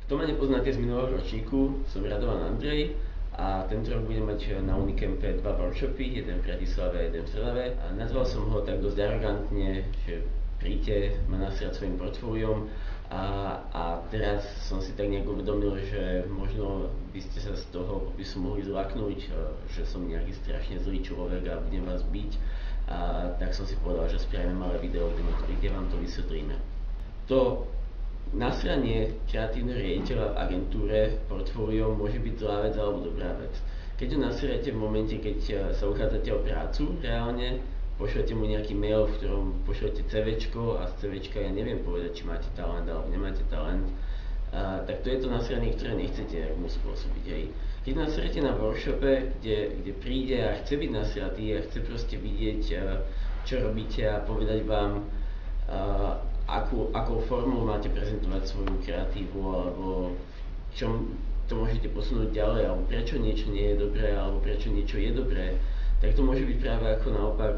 Kto ma nepoznáte z minulého ročníku, som Radovan Andrej a tento rok budem mať na Unicampe dva workshopy, jeden v Bratislave a jeden v Trnave. A nazval som ho tak dosť arogantne, že príďte ma nasrať svojim portfóliom a teraz som si tak nejak uvedomil, že možno by ste sa z toho popisu mohli zlaknúť, že som nejaký strašne zlý človek a budem vás biť. A tak som si povedal, že spravíme malé video, kde vám to vysvetlíme. To nasranie kreatívneho riaditeľa v agentúre portfólio môže byť zlá vec alebo dobrá vec. Keď ho nasriete v momente, keď sa uchádzate o prácu reálne, pošlete mu nejaký mail, v ktorom pošlete CVčko a z CVčka ja neviem povedať, či máte talent alebo nemáte talent, tak to je to nasranie, ktoré nechcete mu spôsobiť. Hej. Keď nasriete na workshope, kde príde a chce byť nasratý a chce proste vidieť, čo robíte a povedať vám, akou formou máte prezentovať svoju kreatívu alebo v čom to môžete posunúť ďalej alebo prečo niečo nie je dobré alebo prečo niečo je dobré, tak to môže byť práve ako naopak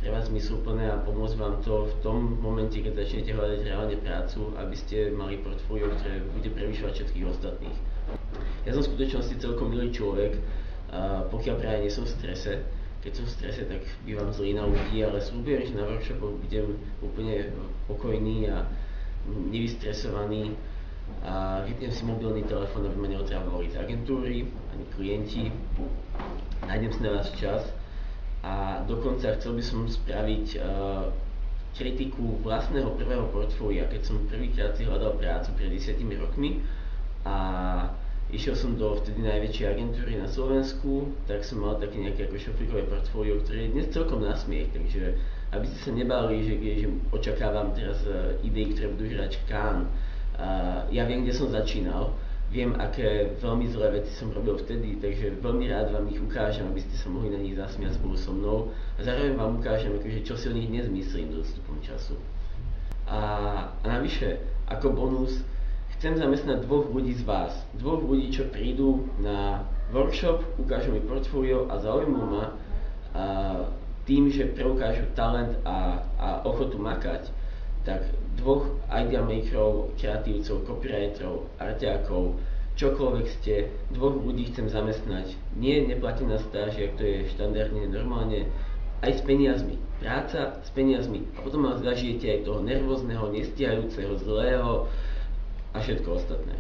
pre vás zmysluplné a pomôcť vám to v tom momente, keď začnete hľadať reálne prácu, aby ste mali portfólio, ktoré bude prevyšovať všetkých ostatných. Ja som v skutočnosti celkom milý človek, pokiaľ práve nie som v strese. Keď som v strese, tak bývam zlý na ľudí, ale sľubujem, že na workshopoch budem úplne pokojný a nevystresovaný a vypnem si mobilný telefón, aby ma neotrávali z agentúry, ani klienti. Nájdem si na vás čas a dokonca chcel by som spraviť kritiku vlastného prvého portfólia, keď som prvýkrát si hľadal prácu pred 10 rokmi a išiel som do vtedy najväčšej agentúry na Slovensku, tak som mal také nejaké ako šofríkové portfólio, ktoré je dnes celkom na smiech, takže aby ste sa nebáli, že očakávam teraz idei, ktoré budú hrať Cannes. Ja viem, kde som začínal, viem, aké veľmi zlé veci som robil vtedy, takže veľmi rád vám ich ukážem, aby ste sa mohli na nich zasmiať spolu so mnou a zároveň vám ukážem, čo si o nich dnes myslím dostupom času. A navyše, ako bonus, chcem zamestnať dvoch ľudí z vás. Dvoch ľudí, čo prídu na workshop, ukážu mi portfólio a zaujímu ma tým, že preukážu talent a ochotu makať, tak dvoch idea makerov, kreatívcov, copywriterov, arťákov, čokoľvek ste, dvoch ľudí chcem zamestnať. Nie neplatená stáž, jak to je štandardne, normálne, aj s peniazmi. Práca s peniazmi. A potom zažijete aj toho nervózneho, nestíhajúceho, zlého, a všetko ostatné.